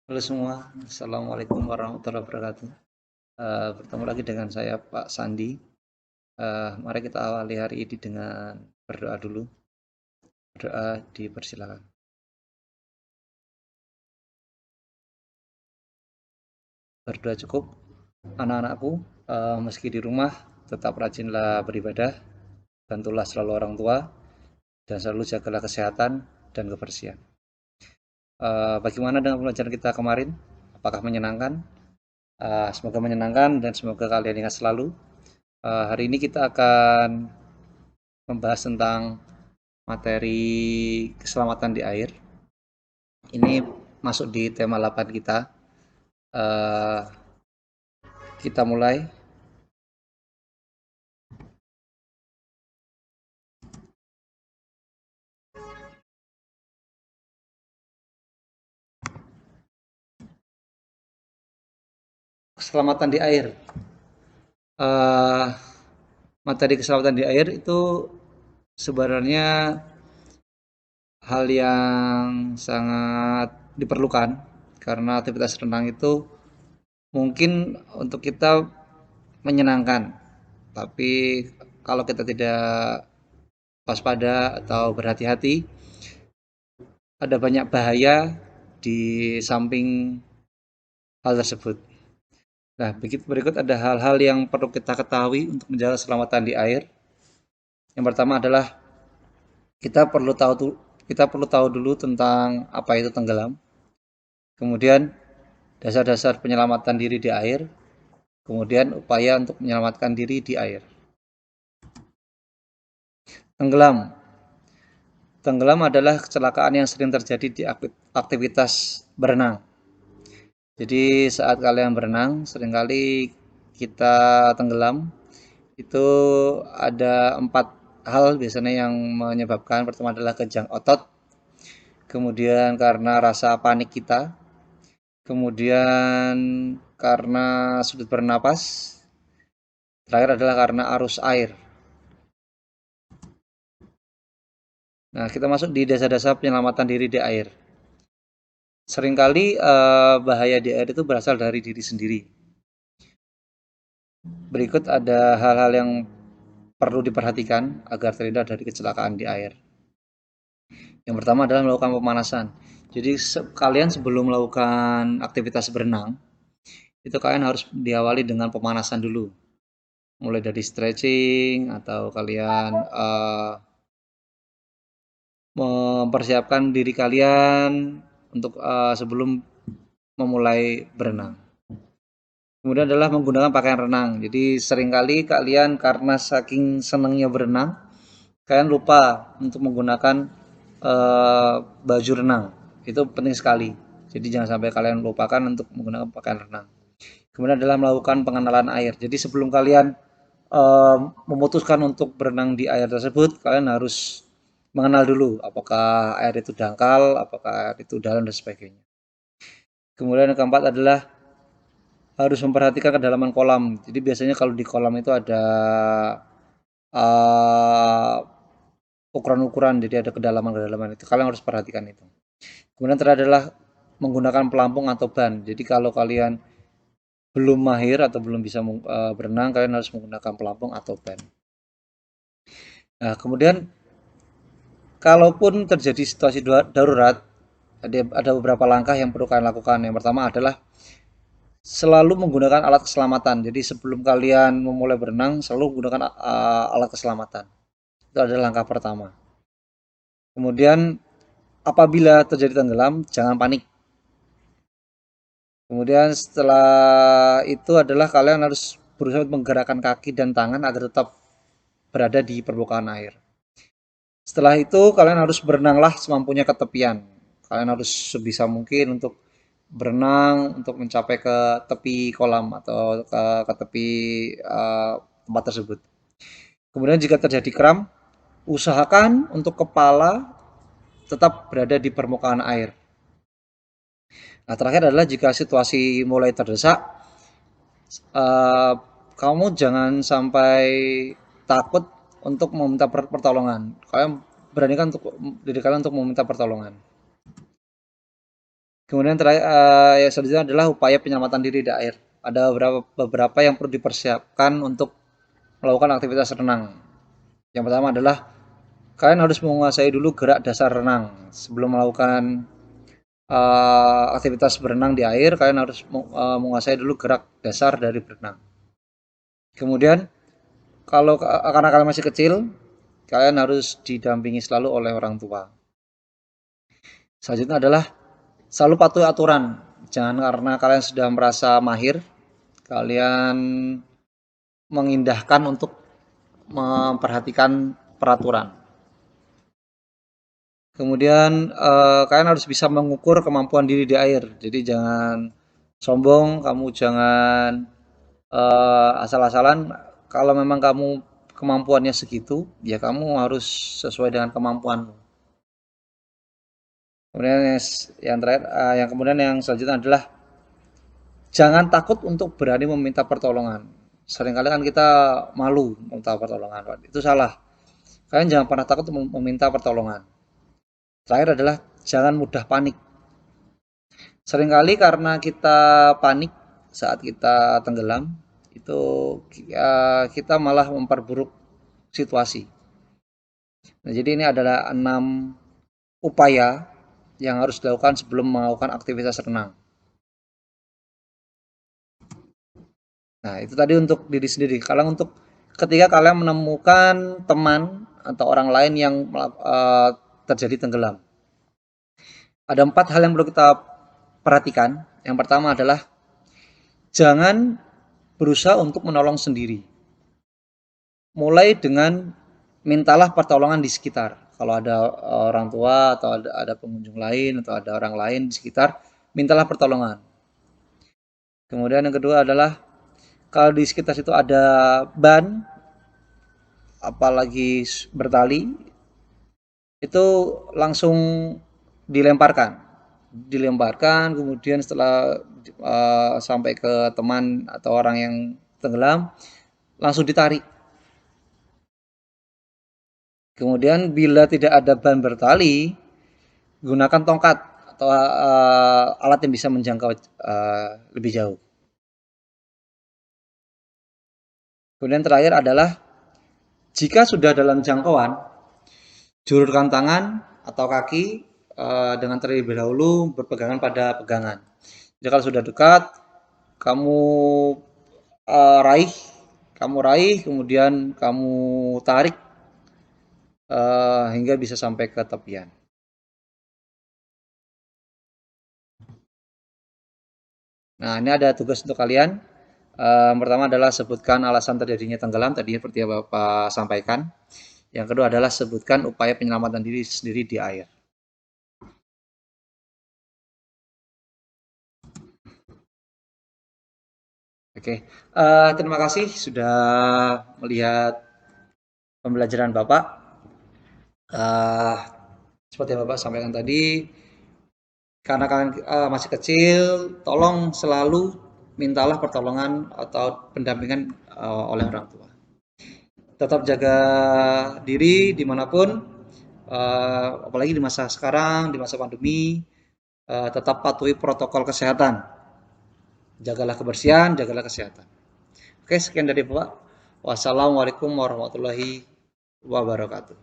Halo semua, Assalamualaikum warahmatullahi wabarakatuh. Bertemu lagi dengan saya Pak Sandi. Mari kita awali hari ini dengan berdoa dulu. Berdoa dipersilakan. Berdoa cukup, anak-anakku. Meski di rumah, tetap rajinlah beribadah. Bantulah selalu orang tua dan selalu jagalah kesehatan dan kebersihan. Bagaimana dengan pelajaran kita kemarin? Apakah menyenangkan? Semoga menyenangkan dan semoga kalian ingat selalu. Hari ini kita akan membahas tentang materi keselamatan di air. Ini masuk di tema 8 kita. Uh, kita mulai. Keselamatan di air. Uh, Materi keselamatan di air itu sebenarnya hal yang sangat diperlukan karena aktivitas renang itu mungkin untuk kita menyenangkan, tapi kalau kita tidak waspada atau berhati-hati, ada banyak bahaya di samping hal tersebut. Nah, berikut ada hal-hal yang perlu kita ketahui untuk menjaga keselamatan di air. Yang pertama adalah kita perlu tahu dulu tentang apa itu tenggelam. Kemudian dasar-dasar penyelamatan diri di air. Kemudian upaya untuk menyelamatkan diri di air. Tenggelam. Tenggelam adalah kecelakaan yang sering terjadi di aktivitas berenang. Jadi saat kalian berenang, seringkali kita tenggelam. Itu ada 4 hal biasanya yang menyebabkan. Pertama adalah kejang otot, kemudian karena rasa panik kita, kemudian karena sulit bernapas, terakhir adalah karena arus air. Nah, kita masuk di dasar-dasar penyelamatan diri di air. Seringkali bahaya di air itu berasal dari diri sendiri. Berikut ada hal-hal yang perlu diperhatikan agar terhindar dari kecelakaan di air. Yang pertama adalah melakukan pemanasan. Jadi kalian sebelum melakukan aktivitas berenang, itu kalian harus diawali dengan pemanasan dulu. Mulai dari stretching atau kalian mempersiapkan diri kalian untuk sebelum memulai berenang. Kemudian adalah menggunakan pakaian renang. Jadi seringkali kalian karena saking senangnya berenang, kalian lupa untuk menggunakan baju renang. Itu penting sekali. Jadi jangan sampai kalian lupakan untuk menggunakan pakaian renang. Kemudian adalah melakukan pengenalan air. Jadi sebelum kalian memutuskan untuk berenang di air tersebut, kalian harus mengenal dulu apakah air itu dangkal, apakah air itu dalam dan sebagainya. Kemudian yang keempat adalah harus memperhatikan kedalaman kolam. Jadi biasanya kalau di kolam itu ada uh, ukuran-ukuran, jadi ada kedalaman-kedalaman itu. Kalian harus perhatikan itu. Kemudian terakhir adalah menggunakan pelampung atau ban. Jadi kalau kalian belum mahir atau belum bisa berenang, kalian harus menggunakan pelampung atau ban. Nah, kemudian kalaupun terjadi situasi darurat, ada beberapa langkah yang perlu kalian lakukan. Yang pertama adalah selalu menggunakan alat keselamatan. Jadi sebelum kalian memulai berenang, selalu menggunakan alat keselamatan. Itu adalah langkah pertama. Kemudian apabila terjadi tenggelam, jangan panik. Kemudian setelah itu adalah kalian harus berusaha menggerakkan kaki dan tangan agar tetap berada di permukaan air. Setelah itu kalian harus berenanglah semampunya ke tepian. Kalian harus sebisa mungkin untuk berenang untuk mencapai ke tepi kolam atau ke tepi tempat tersebut. Kemudian jika terjadi kram, usahakan untuk kepala tetap berada di permukaan air. Nah, terakhir adalah jika situasi mulai terdesak, kamu jangan sampai takut untuk meminta pertolongan. Kalian beranikan untuk diri kalian untuk meminta pertolongan. Kemudian terakhir, yang selanjutnya adalah upaya penyelamatan diri di air. Ada beberapa yang perlu dipersiapkan untuk melakukan aktivitas renang. Yang pertama adalah kalian harus menguasai dulu gerak dasar renang sebelum melakukan aktivitas berenang di air. Kalian harus menguasai dulu gerak dasar dari berenang. Kemudian kalau karena kalian masih kecil, kalian harus didampingi selalu oleh orang tua. Selanjutnya adalah selalu patuhi aturan. Jangan karena kalian sudah merasa mahir, kalian mengindahkan untuk memperhatikan peraturan. Kemudian kalian harus bisa mengukur kemampuan diri di air. Jadi jangan sombong, kamu jangan asal-asalan. Kalau memang kamu kemampuannya segitu, ya kamu harus sesuai dengan kemampuanmu. Kemudian yang terakhir, yang kemudian yang selanjutnya adalah jangan takut untuk berani meminta pertolongan. Seringkali kan kita malu meminta pertolongan, Pak. Itu salah. Kalian jangan pernah takut untuk meminta pertolongan. Terakhir adalah jangan mudah panik. Seringkali karena kita panik saat kita tenggelam, itu kita malah memperburuk situasi. Nah, jadi ini adalah 6 upaya yang harus dilakukan sebelum melakukan aktivitas renang. Nah, itu tadi untuk diri sendiri. Kalau untuk ketika kalian menemukan teman atau orang lain yang terjadi tenggelam, ada 4 hal yang perlu kita perhatikan. Yang pertama adalah jangan berusaha untuk menolong sendiri. Mulai dengan mintalah pertolongan di sekitar. Kalau ada orang tua atau ada pengunjung lain atau ada orang lain di sekitar, mintalah pertolongan. Kemudian yang kedua adalah kalau di sekitar situ ada ban, apalagi bertali, itu langsung dilemparkan. Dilemparkan, kemudian setelah sampai ke teman atau orang yang tenggelam, langsung ditarik. Kemudian bila tidak ada ban bertali, gunakan tongkat atau alat yang bisa menjangkau lebih jauh. Kemudian terakhir adalah jika sudah dalam jangkauan, julurkan tangan atau kaki dengan terlebih dahulu berpegangan pada pegangan. Jadi kalau sudah dekat, kamu raih, kemudian kamu tarik hingga bisa sampai ke tepian. Nah, ini ada tugas untuk kalian. Yang pertama adalah sebutkan alasan terjadinya tenggelam tadi seperti yang Bapak sampaikan. Yang kedua adalah sebutkan upaya penyelamatan diri sendiri di air. Oke, terima kasih sudah melihat pembelajaran Bapak. Seperti yang Bapak sampaikan tadi, karena kalian masih kecil, tolong selalu mintalah pertolongan atau pendampingan oleh orang tua. Tetap jaga diri dimanapun, apalagi di masa sekarang, di masa pandemi, tetap patuhi protokol kesehatan. Jagalah kebersihan, jagalah kesehatan. Oke, sekian dari Bapak. Wassalamualaikum warahmatullahi wabarakatuh.